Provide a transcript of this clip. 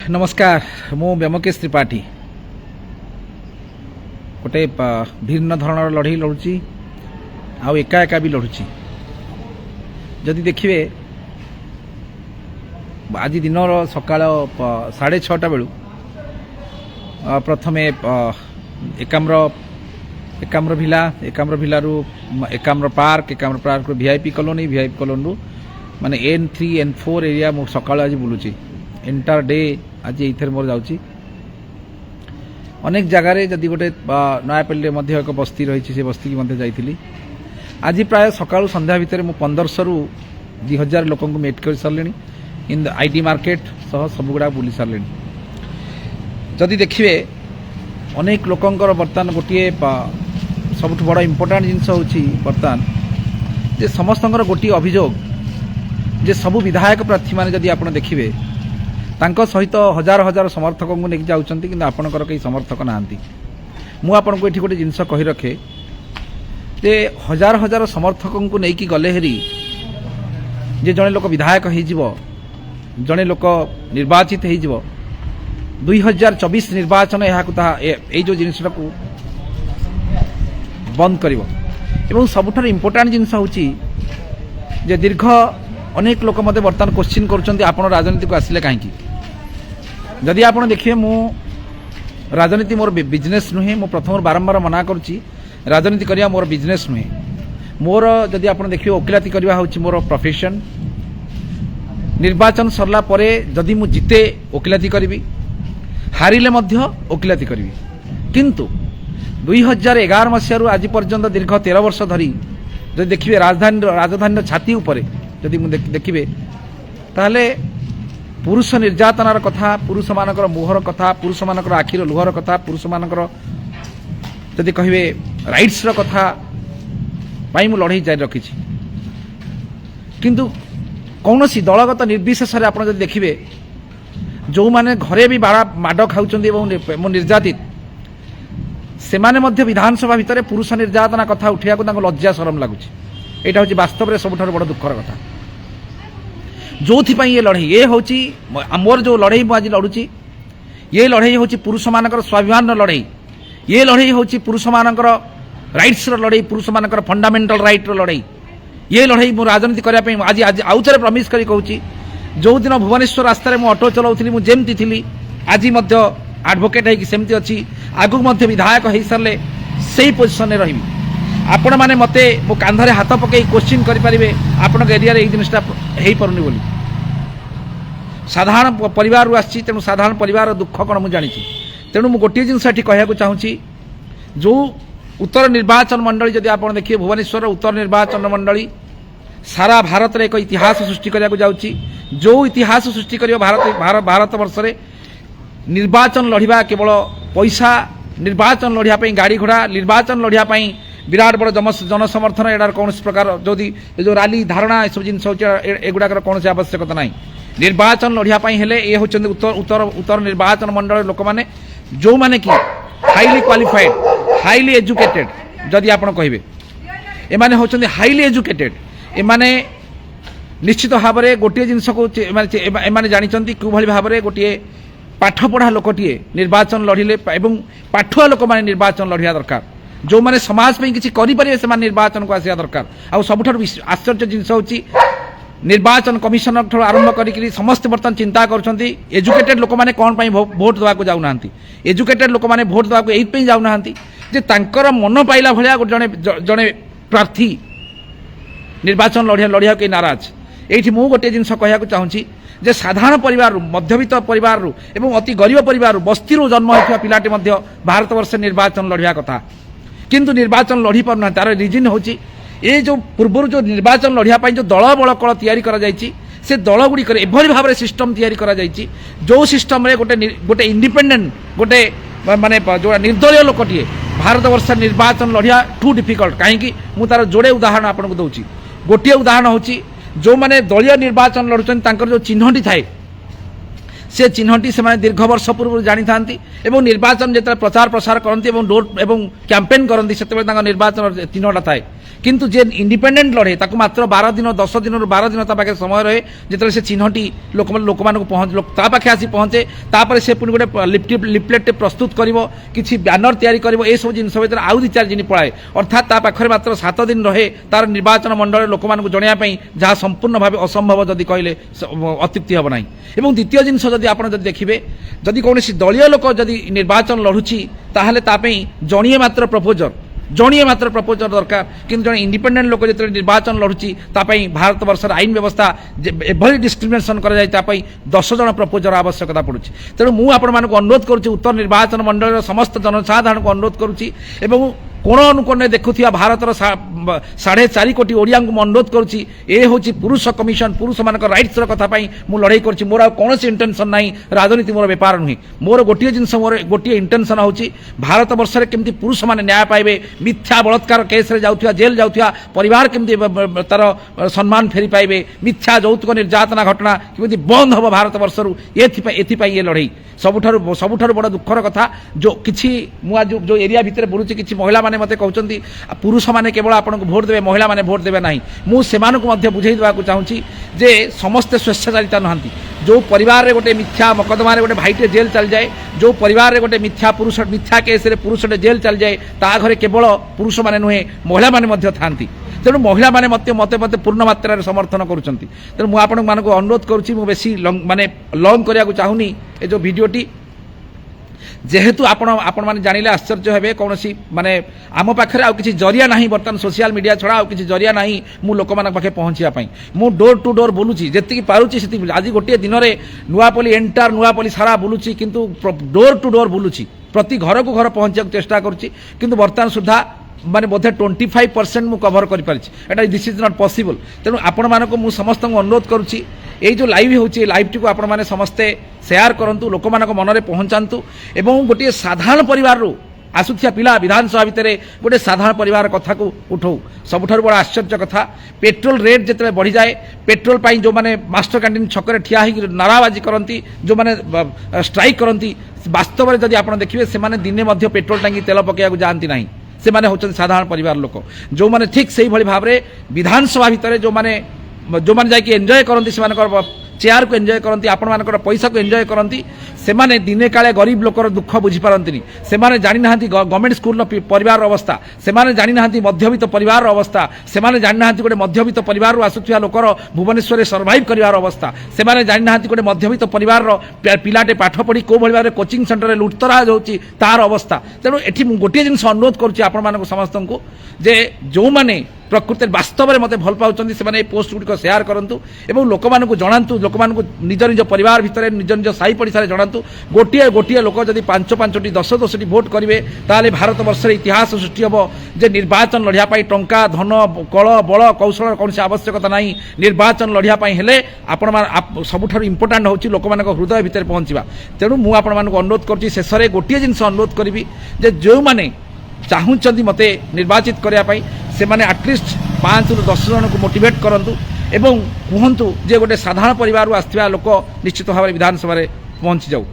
नमस्कार मु व्योमकेश त्रिपाठी गोटे भिन्न धरण लड़ई लड़ुची आउ एका एका भी लड़ुची जदि देखिए आज दिन सकाळ 6:30 बेलू प्रथमे एकाम्र भिलारू एकाम्र पार्क वीआईपी कॉलोनी माने N3 N4 एरिया मु सकाळ आज बुलुची एंटायर डे आज ये मोर जाऊँगी अनेक जगार जदि गोटे नयापल्ली एक बस्ती रही से बस्ती की जाइली आज प्राय सकाळु संध्या भितर मु 1500 रु 2000 लोक मेट कर सारे इन आईटी मार्केट सह सब गुड़ा बुली सारे जदि देखिए अनेक लोकंकर बर्तमान गोटे सबुठ बड़ इम्पोर्टाट जिनस होची बर्तमान जे समस्त गोटे अभियोग जे सबु विधायक प्रार्थी माने जदि आपण देखिए तांको सहित हजार हजार समर्थक को लेकिन जाऊँच कि आपणकर कई समर्थक नहांती मु आपन को ये गोटे जिनस कही रखे जे हजार हजार समर्थक को लेकिन गले हेरी जे जड़े लोक विधायक हो जड़े लोक निर्वाचित हो 2024 निर्वाचन यह जो जिनसा को बंद कर सबुठ इम्पोर्टाट जिनस होची जे दीर्घ अनेक लोक मत बर्तमान क्वेश्चन कर राजनीति को आसिले कहीं जदि आप देखिए मु राजनीति मोर बिजनेस नुहे मु प्रथम बारंबार मना करुच्ची राजनीति करवा मोर बिजनेस नुहे मोर जदि आप देखिए वकिलाती करवा होची मोर प्रोफेशन निर्वाचन सरला परे जदि मु जिते वकिलाती करी हारिले मध्य वकिलाती करी किंतु 2011 मसीह आज पर्यंत दीर्घ 13 वर्ष धरी जदि देखिए राजधानी छाती उपरे जदि देखिए ताहले पुरुष निर्यातनार कथा पुरुष मानकर मुहर कथा पुरुष मानकर आखिर लुहर कथा पुरुष मानकर जदि कहिबे राइट्स र कथा पाई मु लड़ाई जारी रखी किंतु कौन सी दलगत निर्विशेष आप देखिए जो माने घरे भी माड़ खाऊँ निर्यातित से माने मध्य विधानसभा भितर पुरुष निर्यातना कथा उठा लज्जा शरम लगुच यहाँ हूँ वास्तव में सबुठ बड़ दुखर कथा जो ये लड़ई ये हूँ मोर जो लड़ई आज लड़ुची ये लड़ई हूँ पुरुष मानकर स्वाभिमान लड़ई ये लड़ई हूँ पुरुष मानकर राइट्स लड़ई पुरुष मानकर फंडामेंटल राइट लड़ई ये लड़ई मु राजनीति करने आज आज आउ थे प्रमिश करी कहूँ जो दिन भुवनेश्वर रास्तार मु ऑटो चलाऊली मुझे थी आज एडवोकेट होमती अच्छी आगु विधायक हो सारे से पोजिशन रही आपण मैंने मते मो कांधरे हाथ पकई क्वेश्चन करें आपण एरिया ये जिनटा हो पारुनी बोली साधारण परिवार आसी तेणु साधारण परिवार दुख कौन मुझे जानी तेणु मुझे गोटे जिनस कहूँ चाहूँगी जो उत्तर निर्वाचन मंडली जदि आप देखिए भुवनेश्वर उत्तर निर्वाचन मंडली सारा भारत में एक इतिहास सृष्टि करने जाऊँगी जो इतिहास सृष्टि कर भारत वर्ष में निर्वाचन लड़िबा केवल पैसा निर्वाचन लड़ाई गाड़ी घोड़ा निर्वाचन लड़ाई विराट बड़ जनसमर्थन यार कौन प्रकार जो रैली धारणा सब जिन एगुड़ाक कौन आवश्यकता ना निर्वाचन लड़ाई ये हूँ उत्तर निर्वाचन मंडल लोक मैंने जो मैंने कि हाईली क्वालिफाइड हाईली एजुकेटेड जदि आप कहे एमाने होचंदी हाईली एजुकेटेड एमाने निश्चित भाव में गोटे जिनस को एमाने जानिचंती क्यों भाव में गोटे पाठ पढ़ा लोकटे निर्वाचन लड़िले एवं पाठुआ लोक मैंने निर्वाचन लड़िया दरकार जो मैंने समाज में किसी करें से निर्वाचन को आसा दरकार आ सबुठ आश्चर्य जिनस हूँ निर्वाचन कमिशनर ठूँ आरंभ कर समस्त बर्तमान चिंता कर एजुकेटेड लोक मैंने कौन भोट देवाक जाऊना एजुकेटेड लोक मैंने भोट देवाक ये जाऊना जे तांकर मन पाइला भाया जड़े जड़े प्रार्थी निर्वाचन लड़िया कई नाराज ये मु गोटे जिनस कहूँ चाहूँगी जे साधारण परिवार मध्यवित्त परिवार एवं अति गरीब परिवार बस्ती जन्म होता पिलाटे भारत वर्ष निर्वाचन लड़िया कथा किंतु निर्वाचन लड़ी पारना तार रिजन हूँ ये जो पूर्व जो निर्वाचन लड़ाई जो दल बल कल से दल गुड़िक एभली भाव में सिस्टम तैयारी जो सिस्टम रे गोटे इंडिपेंडेंट गोटे माने जो निर्दलीय लोकटे भारत वर्ष निर्वाचन लड़िया टू डिफिकल्ट कहीं तार जोड़े उदाहरण आपको दूसरी गोटे उदाहरण हूँ जो मैंने दलीय निर्वाचन लड़ुच्च जो चिन्हटी थाए से चिन्हटी से दीर्घ वर्ष पूर्व जानी था निर्वाचन जो प्रचार प्रसार करती कैंपेन करती से निर्वाचन चिन्हटा थाए किंतु जे इंडिपेंडेंट लड़े ताकू मात्र 12 दिन 10 दिन 12 दिन पाखे समय रहे जिते से चिन्हटी लोक मानक पहुँच पाखे आसी पहुँचे तापर से पुणी गोटे लिपलेट प्रस्तुत कर किसी बैनर तैयारी कर सब जिन भर आउ 2-4 दिन पड़ाए अर्थात पाखे मात्र 7 दिन रहे तार निर्वाचन मंडल लोक मानक जनवाई जहाँ संपूर्ण भाव असंभव जदि कहले अत्युक्ति हम ना एवं द्वितीय जिनस जदि आप देखिए जदि कौन दलीय लोक जदि निर्वाचन लड़ुची ताहले तापई जणिए मात्र प्रपोजर दरकार किंतु जन इंडिपेंडेंट लोक जो निर्वाचन लड़ुची तापई भारत वर्षर आईन व्यवस्था एभली डिस्क्रिमिनेशन कर 10 जन प्रपोजर आवश्यकता पड़ुची तेणु मुझे अनुरोध करुच्ची उत्तर निर्वाचन मंडल समस्त जनसाधारण को अनुरोध करुच्ची एवं कोण अनुकोण देखुथिया भारतर 4.5 कोटी ओडिया को अनुरोध करुच्ची ए हूँ पुरुष कमिशन पुरुष मान राइट्स कथा मु लड़ाई कर मोर कौन इंटेंशन ना राजनीति मोर बेपार नुहे मोर गोटे जिन मोर गोटे इंटेंशन हूँ भारत वर्ष में केमती पुरुष मैंने न्याय पाइबे मिथ्या बलात्कार केस जाऊा जेल जाऊा परिवार केमती तार सम्मान फेरी पाइबे मिथ्या यौतुक निर्यातना घटना केमती बंद हम भारत वर्ष ये लड़ाई सबुठारु बड़ दुखर कथा जो किसी जो एरिया भितर बुलूची किसी महिला माने मते कहउचंती पुरुष माने केवल आपनको भोट देबे महिला माने भोट देबे नाही मु सेमानकु मध्ये बुझेई देबाकू चाहूची जे समस्त स्वेच्छाचारिता नहंती जो परिवार रे गोटे मिथ्या मकदमा रे गोटे भाईटे जेल चल जाए जो परिवार रे गोटे मिथ्या केस रे पुरुषटे जेल चल जाए ता घरे केवल पुरुष माने नुहे महिला माने मध्ये थांती तेणु महिला माने मते मते पूर्ण मात्रा समर्थन करुचंती तेणु मु आपन मानको अनुरोध करुची मु बेसी माने लॉन्ग करिया को चाहुनी ए जो वीडियोटी जेहेतु आपण माने जानिले आश्चर्य हेबे कौनसी माने आम पाखरे आ किसी जरिया नाही बर्तमान सोशल मीडिया छड़ा आ किसी जरिया नाही मु लोक मानक पाखे पहुंचिया पई मु डोर टू डोर बुलुची जेतिकी पारुची सेति आज गोटे दिन रे नुआपल्ली एंटायर नुआपल्ली सारा बुलुची किंतु डोर टू डोर बुलुची प्रति घर को घर पहुंचिया चेष्टा करुची किंतु बर्तमान सुधा माने बोधे 25% मु कवर कर पारिछि एटा दिस इज नॉट पॉसिबल तेणु आपण मानको मु समस्त अनुरोध करुछि ए जो लाइव होछि लाइव टी को आपण माने समस्ते शेयर करंतु लोक मानक मन रे पहुंचांतु एवं गोटे साधारण परिवार रो आसुथिया पिला विधानसभा भितर गोटे साधारण परिवार कथा को उठाऊ सबुठारु बड़ आश्चर्य कथा पेट्रोल रेट जिते बढ़ी जाए पेट्रोल पाई जो माने मास्टर कैंटीन छकरे ठिया ही नाराबाजी करती जो माने स्ट्राइक करती वास्तव में जदि आप देखिए से दिने मध्य पेट्रोल टांगी तेल पकड़ा जाती ना से माने होचन साधारण परिवार लोक जो माने ठीक से भली भाव रे विधानसभा भितर जो माने जाके एंजॉय करती से चेयर को एंजॉय करती आपण मानकर पैसा को एंजॉय करती से माने दिने काले गरीब लोकर दुख बुझी पारंतिनी से माने जानि नाहंती गवर्नमेंट स्कूल परिवार अवस्था से माने जानि नाहंती मध्यवित्त परिवार अवस्था से माने जानि नाहंती गोटे मध्यवित्त परिवार रो आसुथिया लोकर भुवनेश्वर सर्वाइव करिवार अवस्था से माने जानि नाहंती गोटे मध्यवित्त परिवार रो पिलाटे पाठ पढ़ी को भली भाबरे कोचिंग सेंटर रे लुटतरा होची तार अवस्था तेणु एठी मु गोटे जिंस अनुरोध करूची आपण मानक समस्तंकु जे जो माने प्रकृति वास्तव में मत भल पाँच से पोस्ट गुड़िक शेयर करूँ और लोक मानक जनातु लोक मानक निज निज परिवार भितर निज निज साई पड़िशा जनातु गोटे गोटे लोक जब 5-5टी 10-10टी भोट करेंगे ताले भारत वर्ष इतिहास सृष्टि हम जे निर्वाचन लड़ाई टंका धन कल बल कौशल कौन आवश्यकता ना निर्वाचन लड़ाई हेले आपण सबुठ इंपोर्टाट हूँ लोक मान हृदय भितर पहुँचा तेणु मुझे अनुरोध करुँच शेष में गोटे जिन अनुरोध करी जो मैंने चाहूँगी मते निर्वाचित करने से माने एटलिस्ट 5-10 जन को मोटिवेट करंतु एवं कहतु जे गोटे साधारण परिवार आसथिबा लोक निश्चित भाव विधानसभा पहुँची जाऊ।